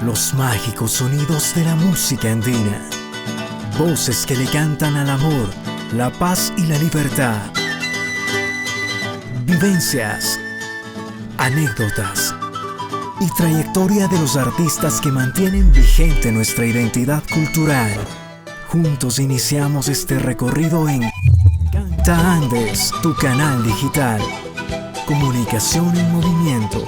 Los mágicos sonidos de la música andina. Voces que le cantan al amor, la paz y la libertad. Vivencias, anécdotas y trayectoria de los artistas que mantienen vigente nuestra identidad cultural. Juntos iniciamos este recorrido en Canta Andes, tu canal digital. Comunicación en movimiento.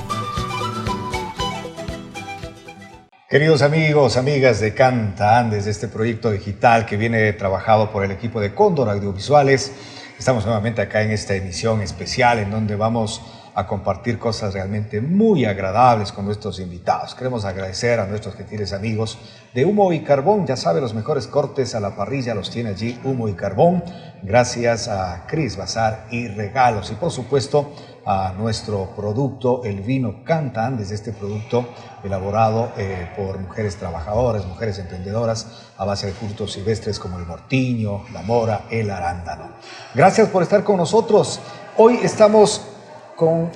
Queridos amigos, amigas de Canta Andes, de este proyecto digital que viene trabajado por el equipo de Cóndor Audiovisuales, estamos nuevamente acá en esta emisión especial en donde vamos a compartir cosas realmente muy agradables con nuestros invitados. Queremos agradecer a nuestros gentiles amigos de Humo y Carbón. Ya sabe, los mejores cortes a la parrilla los tiene allí Humo y Carbón. Gracias a Cris Bazar y Regalos. Y por supuesto a nuestro producto, el vino Canta Andes, este producto elaborado por mujeres trabajadoras, mujeres emprendedoras a base de frutos silvestres como el mortiño, la mora, el arándano. Gracias por estar con nosotros. Hoy estamos con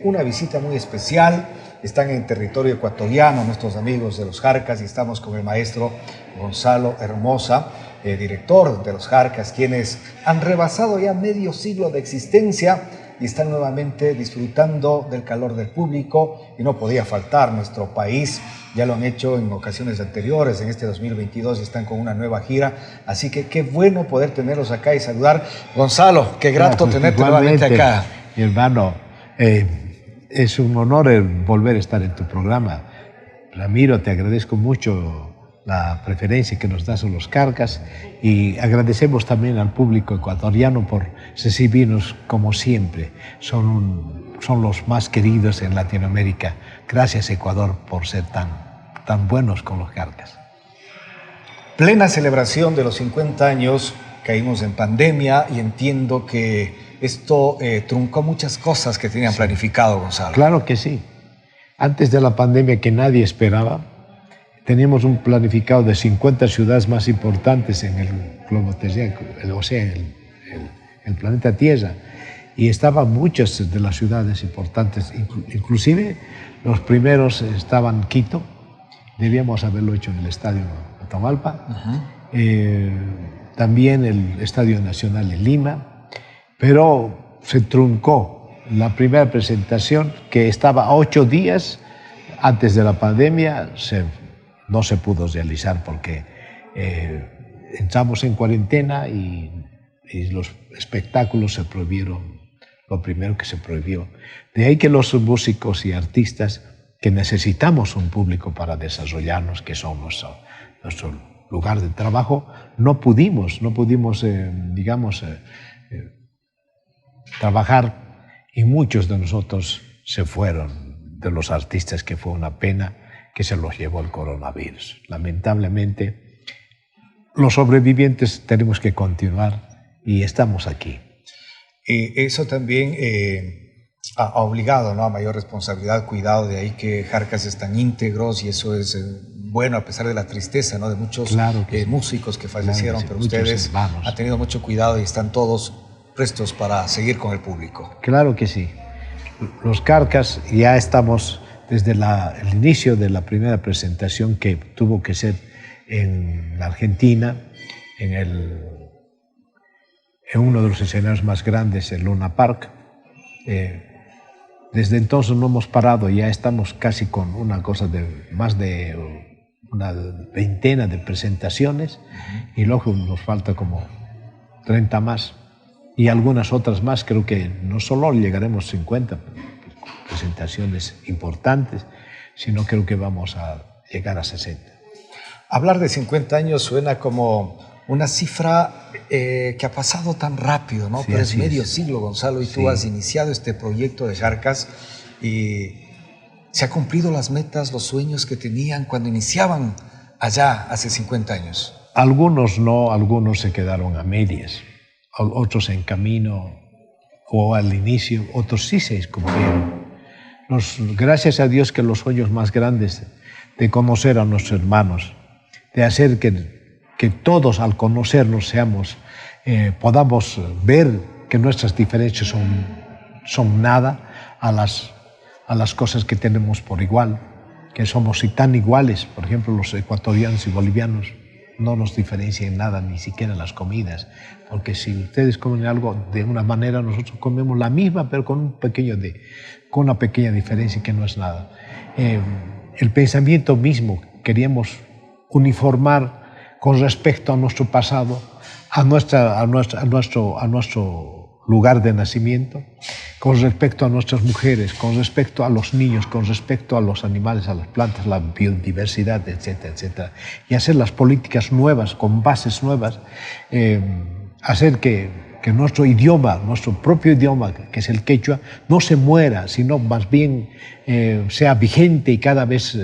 una visita muy especial. Están en territorio ecuatoriano nuestros amigos de Los Jarcas y estamos con el maestro Gonzalo Hermosa, director de Los Jarcas, quienes han rebasado ya medio siglo de existencia y están nuevamente disfrutando del calor del público, y no podía faltar nuestro país. Ya lo han hecho en ocasiones anteriores, en este 2022 y están con una nueva gira, así que qué bueno poder tenerlos acá y saludar. Gonzalo, qué grato tenerte nuevamente acá. Mi hermano, es un honor volver a estar en tu programa. Ramiro, te agradezco mucho la preferencia que nos das a Los Jarcas y agradecemos también al público ecuatoriano por recibirnos como siempre. Son los más queridos en Latinoamérica. Gracias, Ecuador, por ser tan buenos con Los Jarcas. Plena celebración de los 50 años, caímos en pandemia y entiendo que esto truncó muchas cosas que tenían planificado, Gonzalo. Claro que sí. Antes de la pandemia, que nadie esperaba, teníamos un planificado de 50 ciudades más importantes en el globo terrestre, el planeta Tierra. Y estaban muchas de las ciudades importantes, inclusive los primeros estaban Quito, debíamos haberlo hecho en el Estadio Atahualpa, también el Estadio Nacional de Lima, pero se truncó la primera presentación, que estaba a 8 días antes de la pandemia, no se pudo realizar porque entramos en cuarentena y los espectáculos se prohibieron, lo primero que se prohibió. De ahí que los músicos y artistas, que necesitamos un público para desarrollarnos, que son nuestro lugar de trabajo, no pudimos trabajar, y muchos de nosotros se fueron, de los artistas, que fue una pena que se los llevó el coronavirus. Lamentablemente, los sobrevivientes tenemos que continuar y estamos aquí. Eso también ha obligado, ¿no?, a mayor responsabilidad, cuidado, de ahí que Jarcas están íntegros, y eso es bueno a pesar de la tristeza, ¿no?, de muchos músicos que fallecieron, pero ustedes han tenido mucho cuidado y están todos prestos para seguir con el público. Claro que sí. Los Jarcas ya estamos desde el inicio de la primera presentación, que tuvo que ser en la Argentina, en uno de los escenarios más grandes, el Luna Park. Desde entonces no hemos parado, ya estamos casi con una cosa de más de una veintena de presentaciones, y luego nos falta como 30 más y algunas otras más. Creo que no solo llegaremos a 50 presentaciones importantes, sino creo que vamos a llegar a 60. Hablar de 50 años suena como una cifra que ha pasado tan rápido, ¿no? Sí, pero es medio siglo, Gonzalo, y tú has iniciado este proyecto de Jarcas y se han cumplido las metas, los sueños que tenían cuando iniciaban allá hace 50 años. Algunos no, algunos se quedaron a medias, otros en camino o al inicio, otros sí se cumplieron. Gracias a Dios que los sueños más grandes de conocer a nuestros hermanos, de hacer que todos, al conocernos, podamos ver que nuestras diferencias son nada a las cosas que tenemos por igual, que somos tan iguales. Por ejemplo, los ecuatorianos y bolivianos no nos diferencian nada, ni siquiera las comidas, porque si ustedes comen algo de una manera, nosotros comemos la misma, pero con una pequeña diferencia que no es nada. El pensamiento mismo queríamos uniformar con respecto a nuestro pasado, a nuestro lugar de nacimiento, con respecto a nuestras mujeres, con respecto a los niños, con respecto a los animales, a las plantas, la biodiversidad, etcétera, etcétera. Y hacer las políticas nuevas, con bases nuevas, hacer que nuestro idioma, nuestro propio idioma, que es el quechua, no se muera, sino más bien sea vigente y cada vez,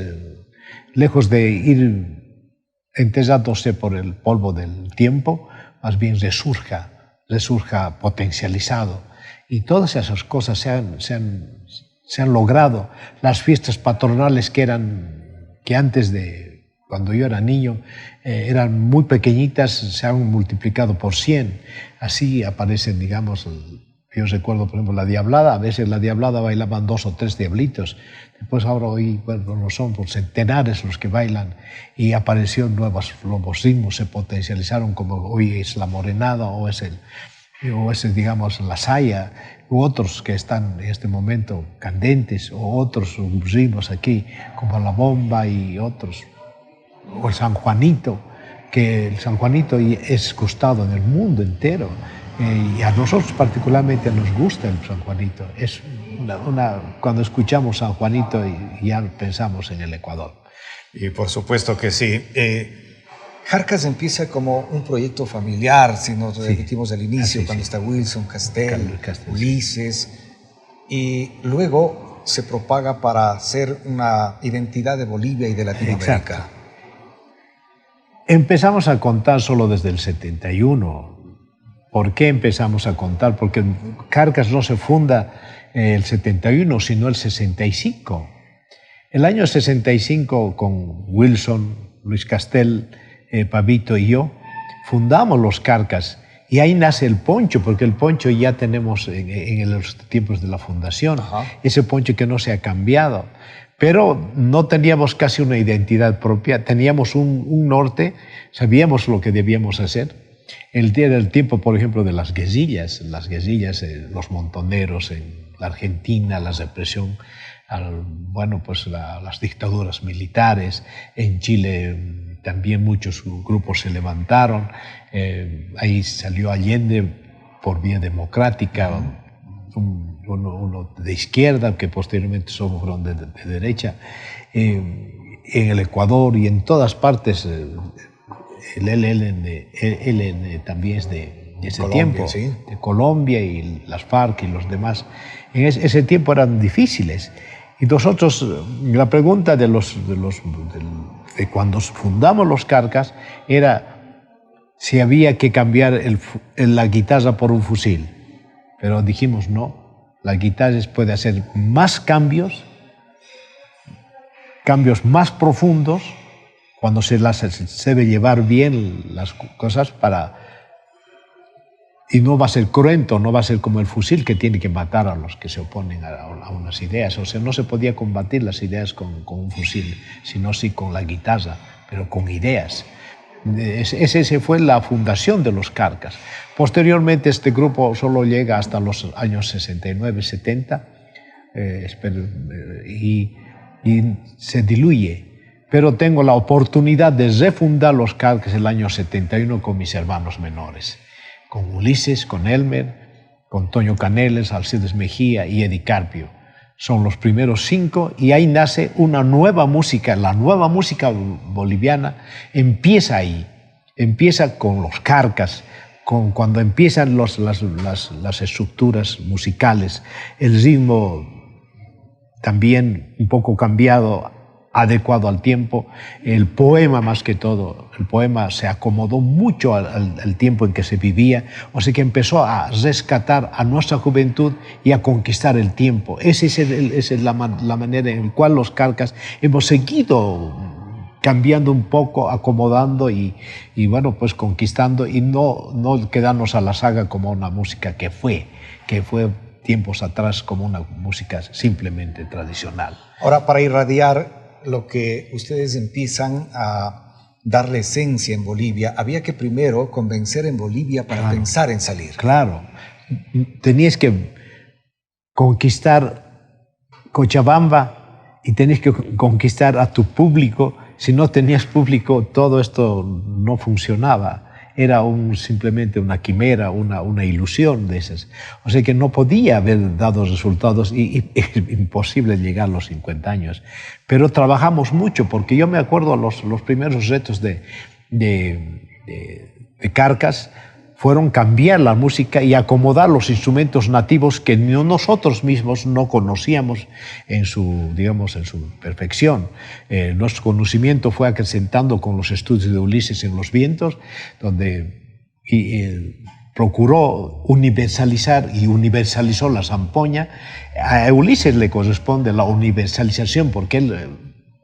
lejos de ir enterrándose por el polvo del tiempo, más bien resurja potencializado. Y todas esas cosas se han logrado. Las fiestas patronales que antes de, cuando yo era niño, eran muy pequeñitas, se han multiplicado por 100. Así aparecen, digamos, yo recuerdo, por ejemplo, la diablada. A veces la diablada bailaban 2 o 3 diablitos. Después ahora hoy, bueno, no son por centenares los que bailan, y aparecieron nuevos ritmos, se potencializaron, como hoy es la morenada o es digamos, la saya, u otros que están en este momento candentes, o otros ritmos aquí, como la bomba y otros, o el San Juanito, que el San Juanito es gustado en el mundo entero, y a nosotros particularmente nos gusta el San Juanito. Es cuando escuchamos San Juanito ya pensamos en el Ecuador. Y por supuesto que sí. Jarcas empieza como un proyecto familiar, si nos repetimos al inicio, cuando está Wilson, Castel, Ulises, y luego se propaga para ser una identidad de Bolivia y de Latinoamérica. Exacto. Empezamos a contar solo desde el 71. ¿Por qué empezamos a contar? Porque Jarcas no se funda el 71, sino el 65. El año 65, con Wilson, Luis Castel, Pavito y yo, fundamos los Jarcas, y ahí nace el poncho, porque el poncho ya tenemos en los tiempos de la fundación. Ajá. Ese poncho que no se ha cambiado, pero no teníamos casi una identidad propia, teníamos un norte, sabíamos lo que debíamos hacer. Era el tiempo, por ejemplo, de las guerrillas, los montoneros en la Argentina, la represión, las dictaduras militares. En Chile también muchos grupos se levantaron. Ahí salió Allende por vía democrática, uno de izquierda, que posteriormente fueron de derecha. En el Ecuador y en todas partes, el ELN también es de ese Colombia, tiempo, ¿sí? De Colombia, y las FARC y los demás. En ese tiempo eran difíciles. Y nosotros, la pregunta de cuando fundamos los Jarcas era si había que cambiar la guitarra por un fusil. Pero dijimos no, la guitarra puede hacer más cambios más profundos, cuando se debe llevar bien las cosas y no va a ser cruento, no va a ser como el fusil que tiene que matar a los que se oponen a unas ideas. O sea, no se podía combatir las ideas con un fusil, sino sí con la guitarra, pero con ideas. Esa fue la fundación de los Jarcas. Posteriormente este grupo solo llega hasta los años 69, 70, y se diluye. Pero tengo la oportunidad de refundar los Jarcas el año 71 con mis hermanos menores, con Ulises, con Elmer, con Toño Caneles, Alcides Mejía y Eddie Carpio. Son los primeros 5, y ahí nace una nueva música. La nueva música boliviana empieza ahí, empieza con los Jarcas, cuando empiezan las estructuras musicales, el ritmo también un poco cambiado, adecuado al tiempo, el poema más que todo. El poema se acomodó mucho al tiempo en que se vivía, o sea que empezó a rescatar a nuestra juventud y a conquistar el tiempo. Esa es la manera en la cual los Jarcas hemos seguido cambiando un poco, acomodando y bueno, pues conquistando, y no quedarnos a la saga como una música que fue tiempos atrás como una música simplemente tradicional. Ahora, para irradiar lo que ustedes empiezan a darle esencia en Bolivia, había que primero convencer en Bolivia para pensar en salir. Claro, tenías que conquistar Cochabamba y tenías que conquistar a tu público. Si no tenías público, todo esto no funcionaba. Era simplemente una quimera, una ilusión de esas. O sea que no podía haber dado resultados y es imposible llegar a los 50 años. Pero trabajamos mucho, porque yo me acuerdo los primeros retos de Carcas fueron cambiar la música y acomodar los instrumentos nativos que nosotros mismos no conocíamos en su perfección. Nuestro conocimiento fue acrecentando con los estudios de Ulises en Los Vientos, donde procuró universalizar y universalizó la zampoña. A Ulises le corresponde la universalización porque él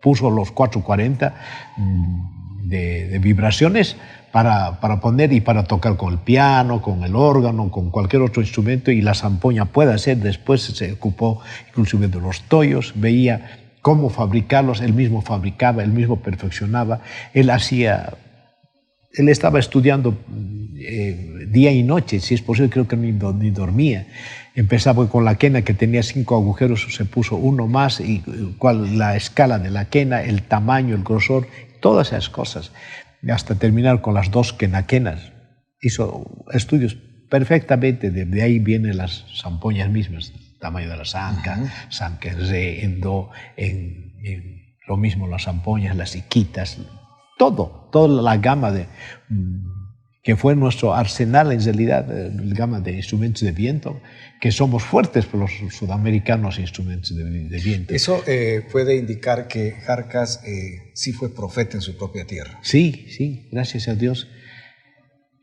puso los 440 de vibraciones para poner y para tocar con el piano, con el órgano, con cualquier otro instrumento, y la zampoña puede hacer. Después se ocupó inclusive de los toyos, veía cómo fabricarlos, él mismo fabricaba, él mismo perfeccionaba, él estaba estudiando día y noche, si es posible, creo que ni dormía. Empezaba con la quena que tenía 5 agujeros, se puso uno más, y la escala de la quena, el tamaño, el grosor, todas esas cosas, hasta terminar con las 2 quenaquenas. Hizo estudios perfectamente, de ahí vienen las zampoñas mismas, el tamaño de la zanca, zanca en re, en do, en lo mismo las zampoñas, las iquitas, toda la gama que fue nuestro arsenal, en realidad, la gama de instrumentos de viento, que somos fuertes por los sudamericanos instrumentos de viento. Eso puede indicar que Carcas sí fue profeta en su propia tierra. Sí, gracias a Dios.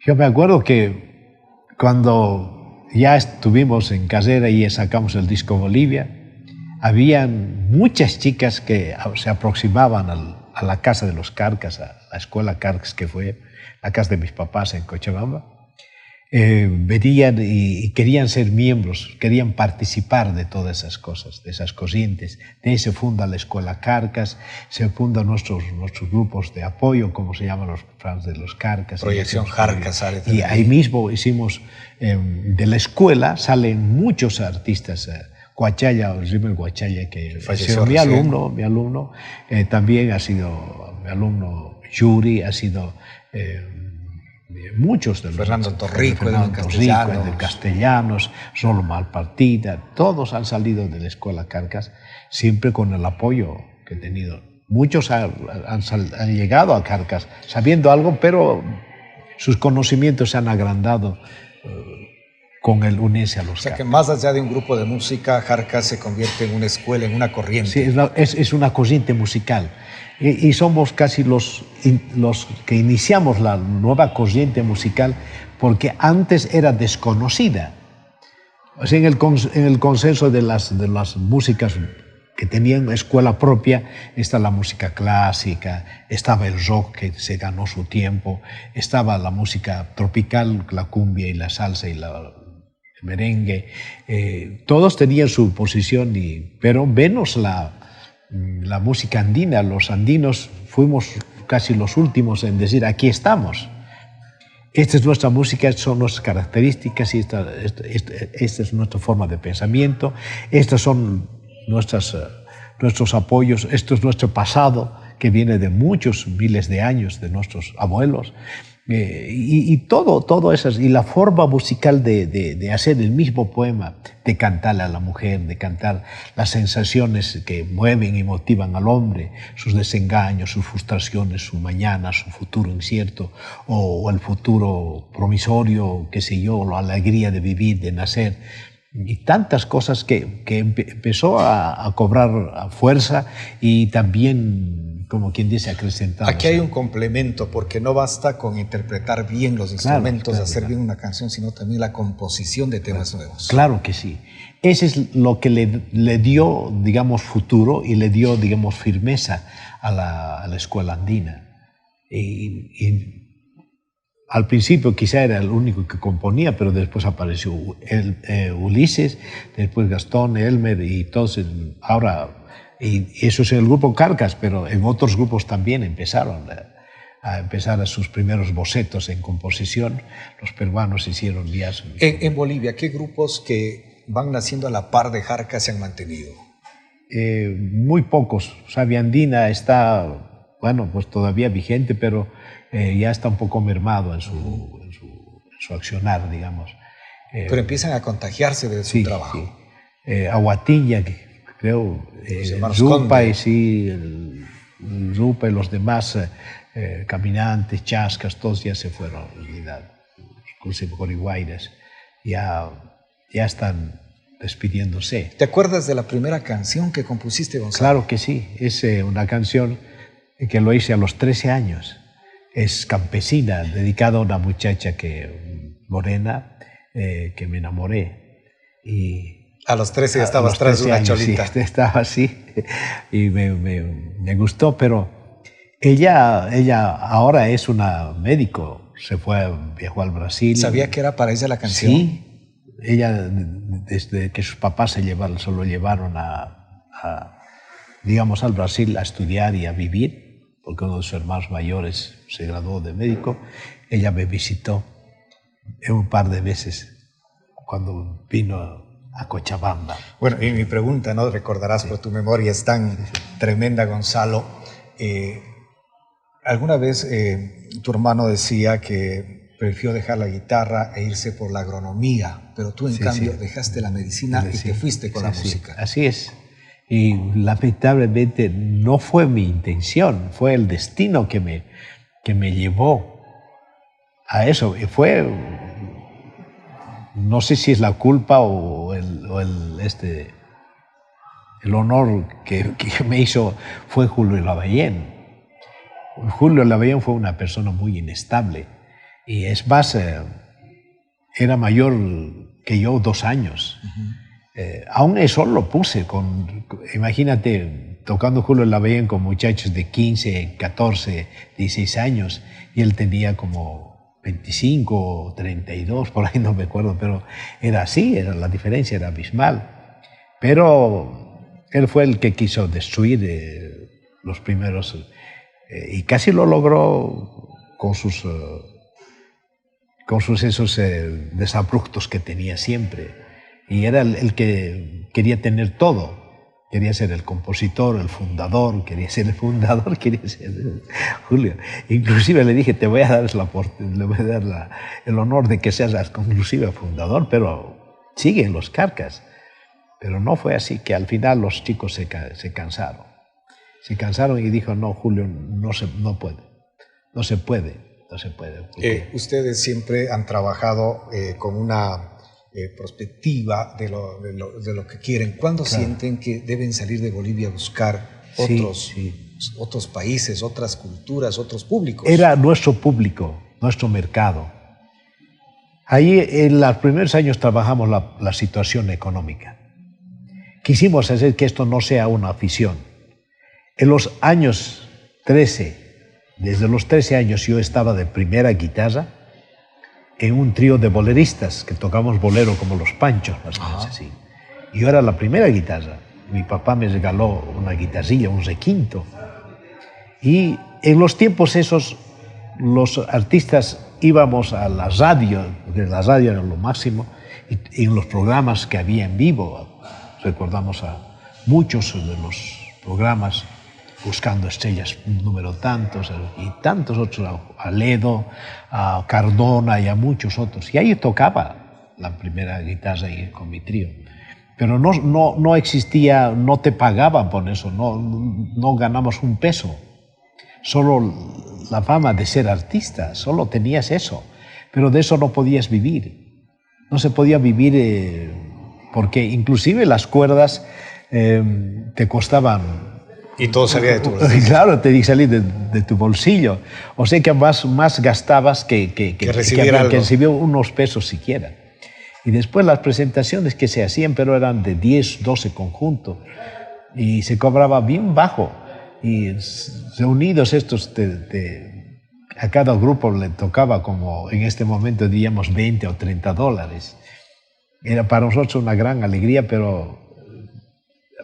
Yo me acuerdo que cuando ya estuvimos en carrera y sacamos el disco Bolivia, habían muchas chicas que se aproximaban a la casa de los Carcas, a la escuela Carcas, que fue la casa de mis papás en Cochabamba. Venían y querían ser miembros, querían participar de todas esas cosas, de esas corrientes. De ahí se funda la escuela Carcas, se fundan nuestros grupos de apoyo, como se llaman los fans de los Carcas. Proyección Carcas. Y ahí mismo hicimos, de la escuela salen muchos artistas. Guachaya, Rimmel Guachaya, que falleció mi alumno, también ha sido mi alumno. Yuri ha sido muchos de los... Fernando Torrico, de Castellanos, Solo Malpartida, todos han salido de la escuela Carcas, siempre con el apoyo que he tenido. Muchos han llegado a Carcas sabiendo algo, pero sus conocimientos se han agrandado con el unirse a los Carcas. O sea que más allá de un grupo de música, Carcas se convierte en una escuela, en una corriente. Sí, es una corriente musical. Y somos casi los que iniciamos la nueva corriente musical, porque antes era desconocida. O sea, en el consenso de las músicas que tenían escuela propia, está la música clásica, estaba el rock que se ganó su tiempo, estaba la música tropical, la cumbia y la salsa y el merengue. Todos tenían su posición, pero menos la música andina. Los andinos fuimos casi los últimos en decir, aquí estamos. Esta es nuestra música, estas son nuestras características, y esta es nuestra forma de pensamiento, estos son nuestros apoyos, esto es nuestro pasado, que viene de muchos miles de años de nuestros abuelos. Y todo eso, y la forma musical de hacer el mismo poema, de cantarle a la mujer, de cantar las sensaciones que mueven y motivan al hombre, sus desengaños, sus frustraciones, su mañana, su futuro incierto, o el futuro promisorio, qué sé yo, la alegría de vivir, de nacer, y tantas cosas que empezó a cobrar fuerza y también, como quien dice, acrecentado. Aquí hay un complemento, porque no basta con interpretar bien los instrumentos, hacer bien una canción, sino también la composición de temas nuevos. Claro que sí. Ese es lo que le dio, digamos, futuro y le dio, digamos, firmeza a la escuela andina. Y al principio quizá era el único que componía, pero después apareció Ulises, después Gastón, Elmer, y todos. Ahora Y eso es en el grupo Carcas, pero en otros grupos también empezaron a empezar a sus primeros bocetos en composición. Los peruanos hicieron días. En Bolivia, ¿qué grupos que van naciendo a la par de Jarca se han mantenido? Muy pocos. Sabia Andina está, bueno, pues todavía vigente, pero ya está un poco mermado en su accionar, digamos. Pero empiezan a contagiarse de su trabajo. Sí. Aguatilla, creo, Rupa y sí, Rupa y los demás Caminantes, Chascas, todos ya se fueron, inclusive Corihuayres, ya están despidiéndose. ¿Te acuerdas de la primera canción que compusiste, Gonzalo? Claro que sí, es una canción que lo hice a los 13 años. Es campesina, dedicada a una muchacha morena, que me enamoré. Y a los 13 ya estabas tras una cholita. Sí, estaba así y me gustó, pero ella ahora es una médico, viajó al Brasil. ¿Sabía que era para ella la canción? Sí, ella desde que sus papás se lo llevaron digamos, al Brasil a estudiar y a vivir, porque uno de sus hermanos mayores se graduó de médico, ella me visitó un par de veces cuando vino a Cochabamba. Bueno, y mi pregunta, ¿no? Recordarás, por tu memoria es tan tremenda, Gonzalo. ¿Alguna vez tu hermano decía que prefirió dejar la guitarra e irse por la agronomía, pero tú en cambio dejaste la medicina y te fuiste con la música? Así es. Y lamentablemente no fue mi intención, fue el destino que me llevó a eso. Y fue, no sé si es la culpa o el honor que me hizo fue Julio Lavallén. Julio Lavallén fue una persona muy inestable y es más, era mayor que yo 2 años. Aún eso lo puse, imagínate, tocando Julio Lavallén con muchachos de 15, 14, 16 años y él tenía como 25 o 32, por ahí no me acuerdo, pero era así, la diferencia era abismal. Pero él fue el que quiso destruir los primeros... y casi lo logró con sus esos desabruptos que tenía siempre. Y era el que quería tener todo. Quería ser el compositor, el fundador, quería ser Julio. Inclusive le dije, te voy a dar el honor de que seas inclusive fundador, pero sigue en los Carcas. Pero no fue así, que al final los chicos se cansaron. Se cansaron y dijo, no, Julio, no se puede. Ustedes siempre han trabajado con una perspectiva de lo que quieren. ¿Cuándo sienten que deben salir de Bolivia a buscar otros países, otras culturas, otros públicos? Era nuestro público, nuestro mercado. Ahí en los primeros años trabajamos la situación económica. Quisimos hacer que esto no sea una afición. En los años 13, desde los 13 años yo estaba de primera guitarra en un trío de boleristas que tocamos bolero como los Panchos, más o menos así. Y yo era la primera guitarra. Mi papá me regaló una guitarrilla, un requinto. Y en los tiempos esos, los artistas íbamos a la radio, porque la radio era lo máximo, y en los programas que había en vivo, recordamos a muchos de los programas, Buscando Estrellas número tantos, y tantos otros, a Ledo, a Cardona y a muchos otros. Y ahí tocaba la primera guitarra con mi trío. Pero no existía, no te pagaban por eso, no ganamos un peso. Solo la fama de ser artista, solo tenías eso. Pero de eso no podías vivir. No se podía vivir porque inclusive las cuerdas te costaban. Y todo salía de tu bolsillo. Claro, te salía de tu bolsillo. O sea que más gastabas que recibir unos pesos siquiera. Y después las presentaciones que se hacían, pero eran de 10, 12 conjuntos. Y se cobraba bien bajo. Y reunidos estos, a cada grupo le tocaba como en este momento diríamos $20 o $30. Era para nosotros una gran alegría, pero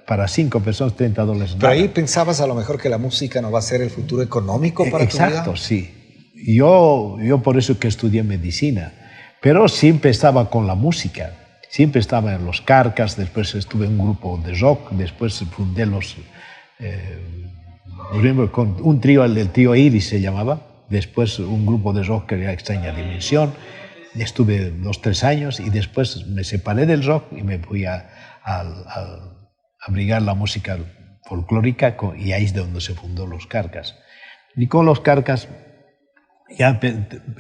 para 5 personas, $30. Pero ahí pensabas a lo mejor que la música no va a ser el futuro económico para tu vida. Exacto, sí. Yo por eso que estudié medicina, pero siempre estaba con la música. Siempre estaba en los Carcas, después estuve en un grupo de rock, después fundé con un trío, el trío Iris se llamaba, después un grupo de rock que era Extraña Dimensión, estuve 2-3 años y después me separé del rock y me fui a abrigar la música folclórica y ahí es de donde se fundó Los Carcas. Y con Los Carcas ya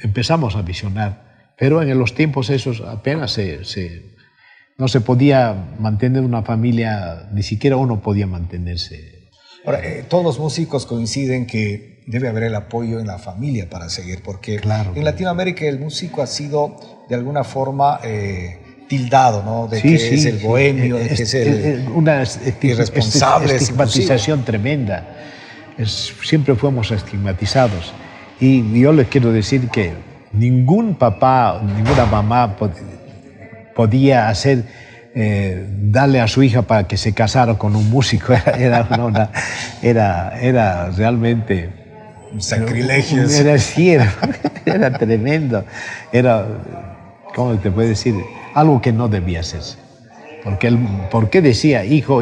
empezamos a visionar, pero en los tiempos esos apenas no se podía mantener una familia, ni siquiera uno podía mantenerse. Ahora, todos los músicos coinciden que debe haber el apoyo en la familia para seguir, porque claro, en Latinoamérica el músico ha sido de alguna forma tildado, ¿no? De que es el bohemio, de que es el una irresponsable. Estigmatización tremenda. Siempre fuimos estigmatizados. Y yo les quiero decir que ningún papá, ninguna mamá podía darle a su hija para que se casara con un músico. Era realmente un sacrilegio. Era tremendo. Era, ¿cómo te puedo decir? Algo que no debía hacerse. Porque decía, hija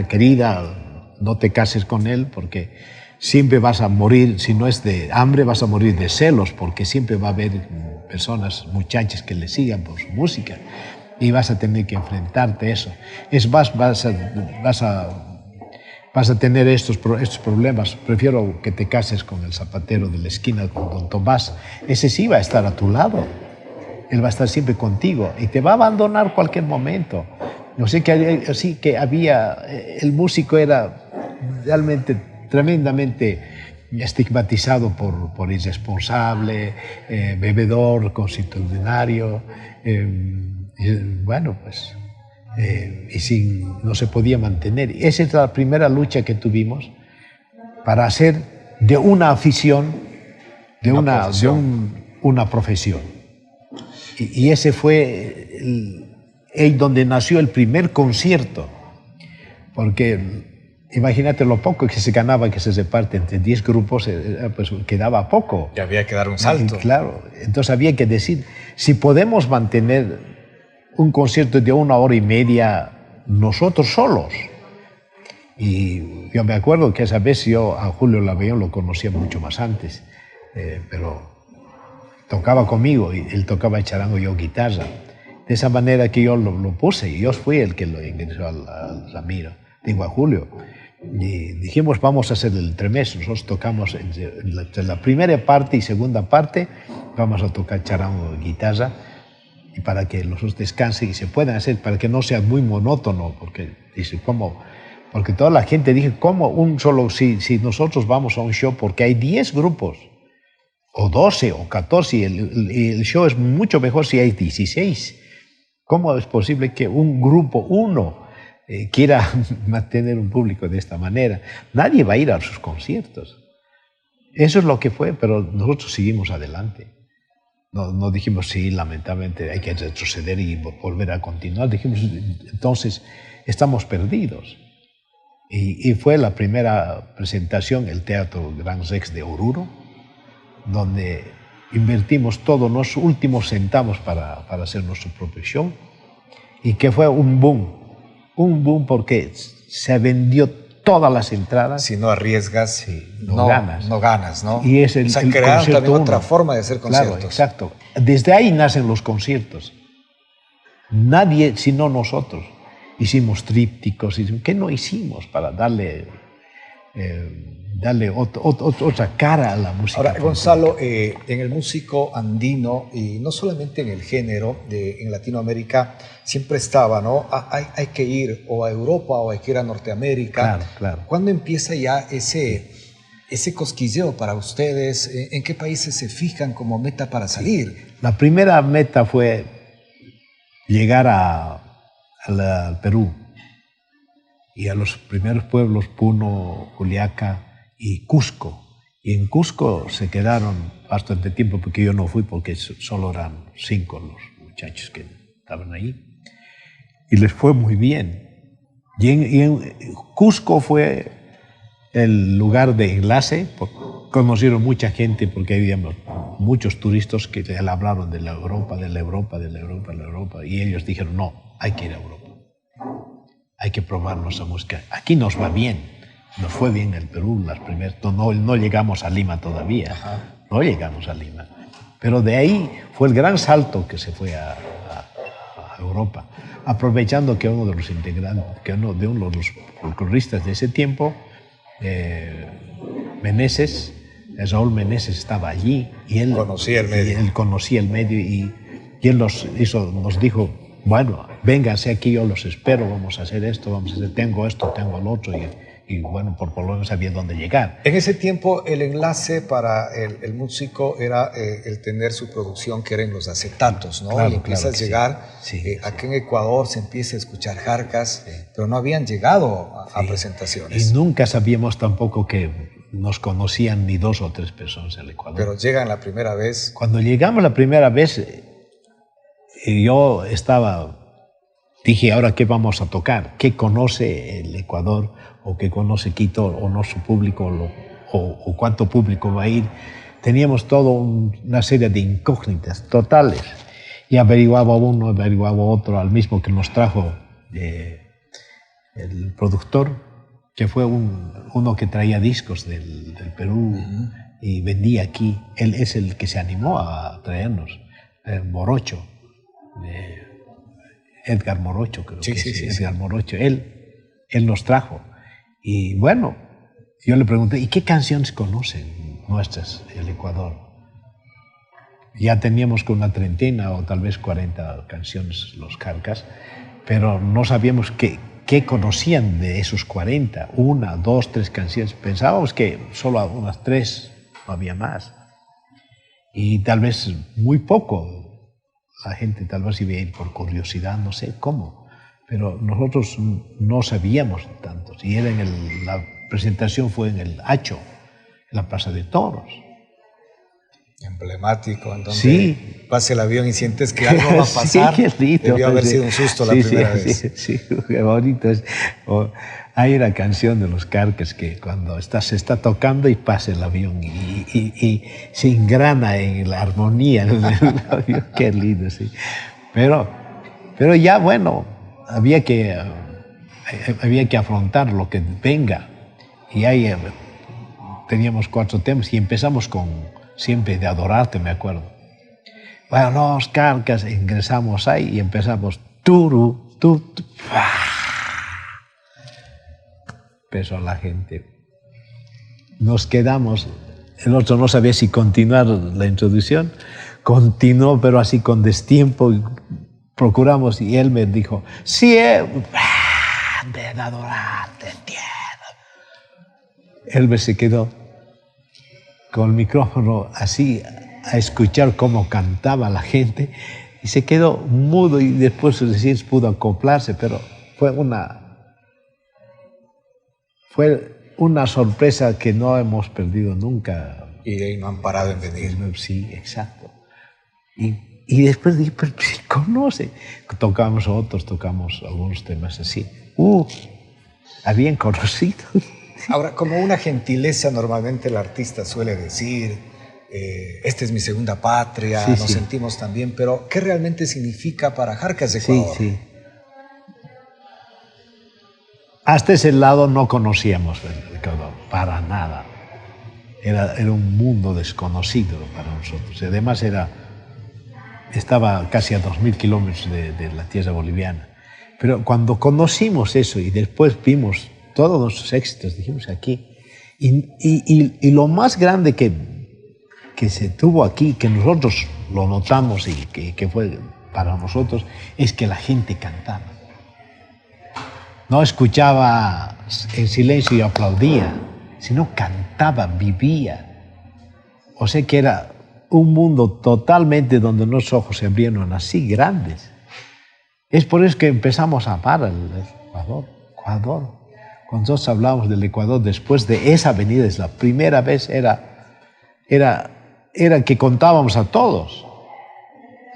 querida, no te cases con él porque siempre vas a morir, si no es de hambre, vas a morir de celos, porque siempre va a haber personas, muchachas que le sigan por su música y vas a tener que enfrentarte a eso. Vas a tener estos problemas. Prefiero que te cases con el zapatero de la esquina, con don Tomás. Ese sí va a estar a tu lado. Él va a estar siempre contigo y te va a abandonar cualquier momento. El músico era realmente tremendamente estigmatizado por irresponsable, bebedor, constitucionario, no se podía mantener. Esa es la primera lucha que tuvimos para hacer de una afición, una profesión. Y ese fue donde nació el primer concierto, porque imagínate lo poco que se ganaba, que se reparte entre 10 grupos, pues quedaba poco. Y había que dar un salto. Y claro, entonces había que decir, si podemos mantener un concierto de 1 hora y media nosotros solos. Y yo me acuerdo que esa vez yo a Julio Labellón lo conocía mucho más antes, pero tocaba conmigo y él tocaba charango y yo guitarra. De esa manera que yo lo puse y yo fui el que lo ingresó al Ramiro, digo a Julio. Y dijimos, vamos a hacer el trimestre. Nosotros tocamos entre la primera parte y segunda parte, vamos a tocar charango y guitarra, y para que los otros descansen y se puedan hacer, para que no sea muy monótono, porque dice, ¿cómo? Porque toda la gente dice, ¿cómo un solo? Si nosotros vamos a un show, porque hay 10 grupos, o 12 o 14, y el show es mucho mejor si hay 16. ¿Cómo es posible que un grupo, quiera mantener un público de esta manera? Nadie va a ir a sus conciertos. Eso es lo que fue, pero nosotros seguimos adelante. No dijimos, sí, lamentablemente hay que retroceder y volver a continuar. Dijimos, entonces, estamos perdidos. Y fue la primera presentación, el Teatro Gran Rex de Oruro, donde invertimos todos los últimos centavos para hacer nuestro propio show, y que fue un boom porque se vendió todas las entradas. Si no arriesgas, no ganas, ¿no? Y es el crearon también otra forma de hacer conciertos. Claro, exacto. Desde ahí nacen los conciertos. Nadie, sino nosotros, hicimos trípticos. ¿Qué no hicimos para darle otra cara a la música? Ahora, Gonzalo, en el músico andino, y no solamente en el género, en Latinoamérica, siempre estaba, ¿no? Hay que ir o a Europa o hay que ir a Norteamérica. Claro. ¿Cuándo empieza ya ese cosquilleo para ustedes? ¿En qué países se fijan como meta para salir? La primera meta fue llegar al Perú y a los primeros pueblos, Puno, Juliaca y Cusco. Y en Cusco se quedaron bastante tiempo, porque yo no fui, porque solo eran 5 los muchachos que estaban ahí. Y les fue muy bien. Y en Cusco fue el lugar de enlace. Conocieron mucha gente porque había muchos turistas que le hablaron de la Europa, de la Europa, de la Europa, de la Europa. Y ellos dijeron, no, hay que ir a Europa. Hay que probar nuestra música. Aquí nos va bien. Nos fue bien el Perú las primeras. No llegamos a Lima todavía. Ajá. No llegamos a Lima. Pero de ahí fue el gran salto que se fue a Europa. Aprovechando que uno de los integrantes, uno de los folcloristas de ese tiempo, Meneses, Raúl Meneses estaba allí y él conocía el medio y él nos dijo, bueno, vénganse aquí, yo los espero, vamos a hacer esto, vamos a hacer, tengo esto, tengo lo otro y bueno, por lo menos sabía dónde llegar. En ese tiempo el enlace para el músico era el tener su producción, que eran los acetatos, ¿no? Claro, y empieza a llegar, aquí en Ecuador se empieza a escuchar jarcas, pero no habían llegado a presentaciones. Y nunca sabíamos tampoco que nos conocían ni 2 o 3 personas en Ecuador. Pero llegan la primera vez. Cuando llegamos la primera vez, yo dije, ¿ahora qué vamos a tocar? ¿Qué conoce el Ecuador o qué conoce Quito o no su público o cuánto público va a ir? Teníamos toda una serie de incógnitas totales y averiguaba uno, averiguaba otro, al mismo que nos trajo el productor, que fue uno que traía discos del Perú y vendía aquí. Él es el que se animó a traernos, Morocho. Edgar Morocho, creo que sí. Edgar Morocho, él nos trajo. Y bueno, yo le pregunté, ¿y qué canciones conocen nuestras del Ecuador? Ya teníamos con una 30 o tal vez 40 canciones los Carcas, pero no sabíamos qué conocían de esos 40, 1, 2, 3 canciones. Pensábamos que solo unas 3, no había más. Y tal vez muy poco. La gente tal vez iba a ir por curiosidad, no sé cómo, pero nosotros no sabíamos tantos. Y era la presentación fue en el Hacho, en la Plaza de Toros. Emblemático, en donde pasa el avión y sientes que algo va a pasar. Sí, qué lindo. Debió haber sido un susto la primera vez. Sí, qué bonito es. Hay una canción de los Carcas que cuando se está tocando y pasa el avión y se engrana en la armonía del avión. Qué lindo, sí. Pero ya, bueno, había que afrontar lo que venga. Y ahí teníamos 4 temas y empezamos con Siempre de Adorarte, me acuerdo. Bueno, los Carcas, ingresamos ahí y empezamos empezó la gente. Nos quedamos, el otro no sabía si continuar la introducción, continuó, pero así con destiempo, y procuramos, y él me dijo, siempre de adorarte, entiendo. Él se quedó con el micrófono así, a escuchar cómo cantaba la gente, y se quedó mudo, y después recién pudo acoplarse, pero fue una sorpresa que no hemos perdido nunca. Y de ahí no han parado en venir. Sí, exacto. Y después dije, pero si conoce. Tocamos algunos temas así. Habían conocido. Ahora, como una gentileza, normalmente el artista suele decir, esta es mi segunda patria, nos sentimos tan bien, pero ¿qué realmente significa para Jarcas de Ecuador? Sí. Hasta ese lado no conocíamos el Ecuador, para nada. Era un mundo desconocido para nosotros. Además estaba casi a 2.000 kilómetros de la tierra boliviana. Pero cuando conocimos eso y después vimos todos nuestros éxitos, dijimos aquí. Y lo más grande que se tuvo aquí, que nosotros lo notamos y que fue para nosotros, es que la gente cantaba. No escuchaba en silencio y aplaudía, sino cantaba, vivía. O sea que era un mundo totalmente donde los ojos se abrieron así grandes. Es por eso que empezamos a amar el Ecuador. Cuando nosotros hablamos del Ecuador después de esa venida, es la primera vez, era que contábamos a todos.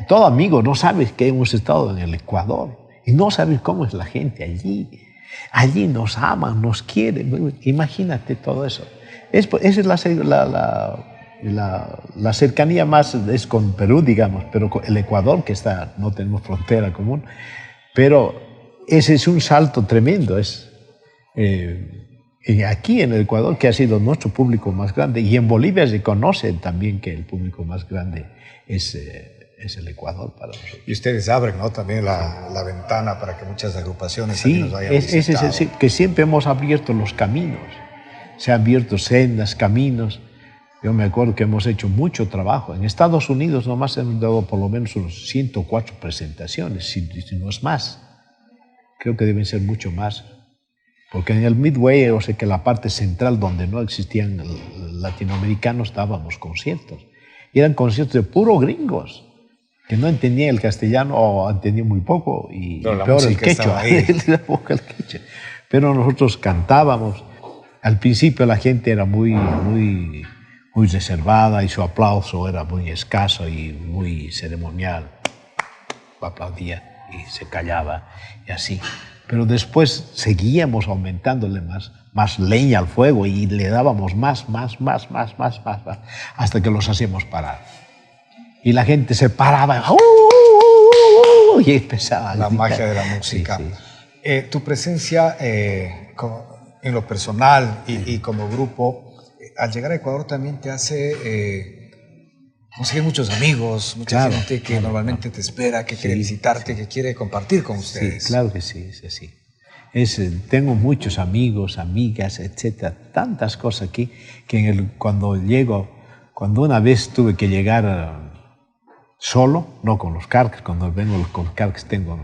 Todo amigo, no sabes que hemos estado en el Ecuador y no sabes cómo es la gente allí. Allí nos aman, nos quieren. Imagínate todo eso. Esa es la cercanía más, es con Perú, digamos, pero con el Ecuador, que está, no tenemos frontera común. Pero ese es un salto tremendo. Y aquí en el Ecuador, que ha sido nuestro público más grande, y en Bolivia se conoce también que el público más grande es el Ecuador para nosotros. Y ustedes abren, ¿no?, también la ventana para que muchas agrupaciones también nos vayan visitando. Sí, que siempre hemos abierto los caminos. Se han abierto sendas, caminos. Yo me acuerdo que hemos hecho mucho trabajo. En Estados Unidos nomás hemos dado por lo menos unos 104 presentaciones, si no es más. Creo que deben ser mucho más. Porque en el Midway, o sea que la parte central donde no existían latinoamericanos, dábamos conciertos. Y eran conciertos de puro gringos, que no entendían el castellano o entendían muy poco, y peor el quechua. Pero nosotros cantábamos. Al principio la gente era muy reservada y su aplauso era muy escaso y muy ceremonial. Aplaudía y se callaba y así. Pero después seguíamos aumentándole más leña al fuego y le dábamos más, hasta que los hacíamos parar. Y la gente se paraba y empezaba. La magia de la música. Sí, sí. Tu presencia en lo personal y como grupo, al llegar a Ecuador también te hace conseguir muchos amigos, mucha gente que normalmente te espera, que quiere visitarte, que quiere compartir con ustedes. Sí, claro que sí, es así. Tengo muchos amigos, amigas, etcétera, tantas cosas aquí que cuando una vez tuve que llegar solo, no con los Carcas, cuando vengo con los Carcas tengo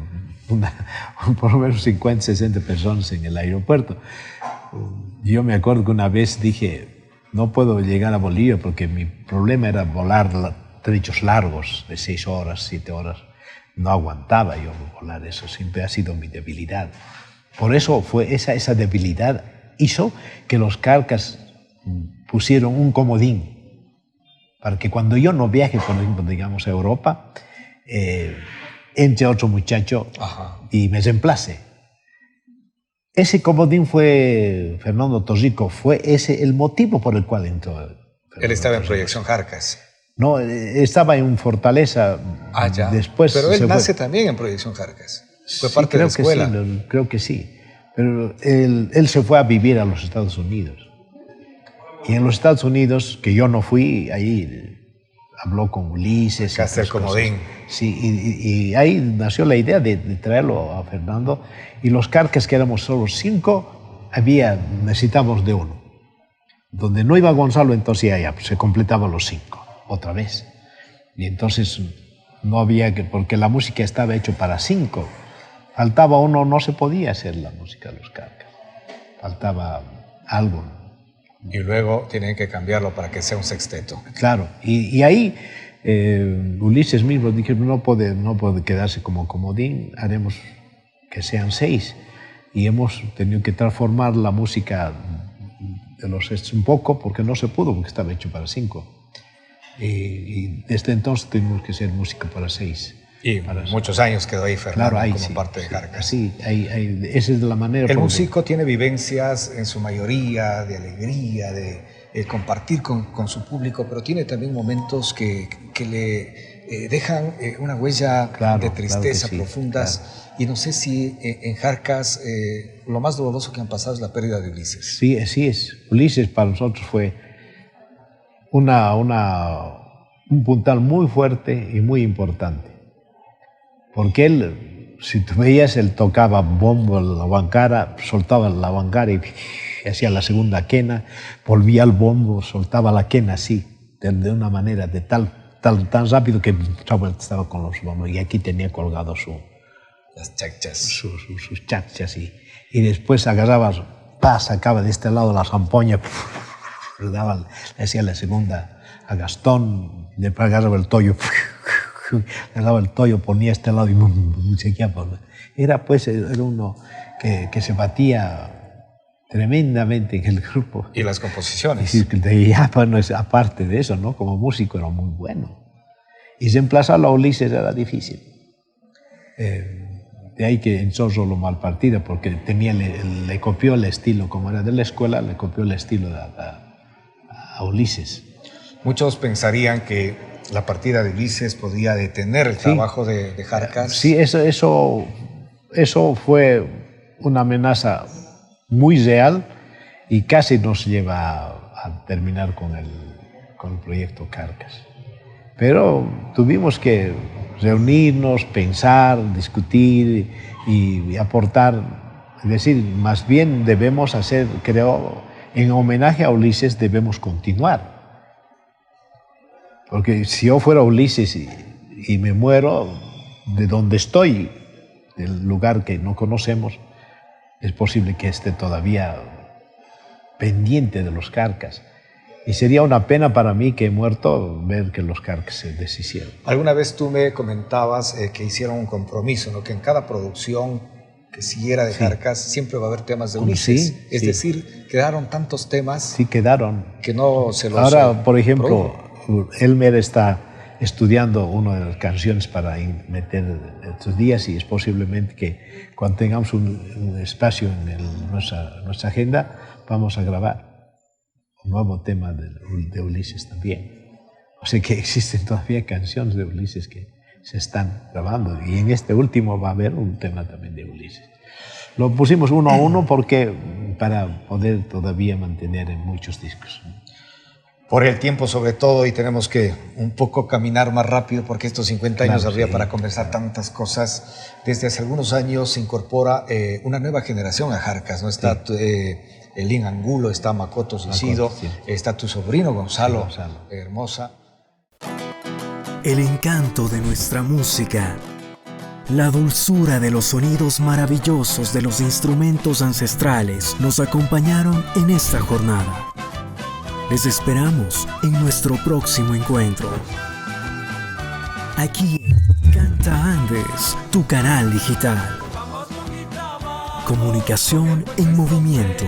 por lo menos 50, 60 personas en el aeropuerto. Yo me acuerdo que una vez dije, no puedo llegar a Bolivia porque mi problema era volar trechos largos de 6 horas, 7 horas. No aguantaba yo volar eso, siempre ha sido mi debilidad. Por eso fue esa debilidad hizo que los Carcas pusieron un comodín para que cuando yo no viaje, por ejemplo, digamos a Europa, entre otro muchacho y me reemplace. Ese comodín fue Fernando Torrico, fue ese el motivo por el cual entró. Él estaba en Proyección Jarcas. No, estaba en Fortaleza. Ya. Después pero él nace también en Proyección Jarcas. Fue parte de la escuela. Sí, creo que sí. Pero él se fue a vivir a los Estados Unidos. Y en los Estados Unidos, que yo no fui, ahí habló con Ulises. Castel Comodín. Sí, y ahí nació la idea de traerlo a Fernando. Y los Carcas, que éramos solo 5, necesitábamos de uno. Donde no iba Gonzalo, entonces ya se completaban los 5, otra vez. Y entonces no había que, porque la música estaba hecha para 5. Faltaba uno, no se podía hacer la música de los Carcas. Faltaba algo. Y luego tienen que cambiarlo para que sea un sexteto. Claro, y ahí Ulises mismo dijo, no puede quedarse como comodín, haremos que sean 6. Y hemos tenido que transformar la música de los sextos un poco, porque no se pudo, porque estaba hecho para 5. Y desde entonces tuvimos que hacer música para 6. Y para muchos años quedó ahí Fernando, claro, como parte de Jarcas. Sí, esa es la manera. El músico tiene vivencias en su mayoría de alegría, de compartir con su público, pero tiene también momentos que le dejan una huella de tristeza profundas. Claro. Y no sé si en Jarcas lo más doloroso que han pasado es la pérdida de Ulises. Sí, así es. Ulises para nosotros fue un puntal muy fuerte y muy importante. Porque él, si tú veías, él tocaba bombo, la guancara, soltaba la guancara y hacía la segunda quena, volvía al bombo, soltaba la quena así, de una manera tan rápido que estaba con los bombos. Y aquí tenía colgado las chachas. Sus chachas. Y después agarraba, sacaba de este lado la zampoña, le hacía la segunda a Gastón, después agarraba el toyo, le daba el toyo, ponía este lado y seguía por... Era uno que se batía tremendamente en el grupo. Y las composiciones. Y aparte de eso, ¿no? Como músico era muy bueno. Y reemplazarlo a Ulises era difícil. De ahí que entró solo Malpartida, porque le copió el estilo, como era de la escuela, le copió el estilo a Ulises. Muchos pensarían que la partida de Ulises podía detener el trabajo de Jarcas. Sí, eso fue una amenaza muy real y casi nos lleva a terminar con el proyecto Carcas. Pero tuvimos que reunirnos, pensar, discutir y aportar. Es decir, más bien debemos hacer, creo, en homenaje a Ulises debemos continuar. Porque si yo fuera Ulises y me muero de donde estoy, del lugar que no conocemos, es posible que esté todavía pendiente de los Carcas. Y sería una pena para mí que he muerto ver que los Carcas se deshicieron. Alguna vez tú me comentabas que hicieron un compromiso, ¿no? Que en cada producción que siguiera de Jarcas siempre va a haber temas de Ulises. Sí, es decir, quedaron tantos temas. Sí, quedaron. Que no se los... Ahora, por ejemplo, Elmer está estudiando una de las canciones para meter estos días y es posiblemente que cuando tengamos un espacio en nuestra agenda vamos a grabar un nuevo tema de Ulises también. O sea que existen todavía canciones de Ulises que se están grabando y en este último va a haber un tema también de Ulises. Lo pusimos uno a uno para poder todavía mantener en muchos discos. Por el tiempo sobre todo, y tenemos que un poco caminar más rápido porque estos 50 años habría para conversar tantas cosas. Desde hace algunos años se incorpora una nueva generación a Jarcas, ¿no? Está Elín Angulo, está Makoto Sisido, está tu sobrino Gonzalo. Hermosa. El encanto de nuestra música, la dulzura de los sonidos maravillosos de los instrumentos ancestrales nos acompañaron en esta jornada. Les esperamos en nuestro próximo encuentro. Aquí en Canta Andes, tu canal digital. Comunicación en movimiento.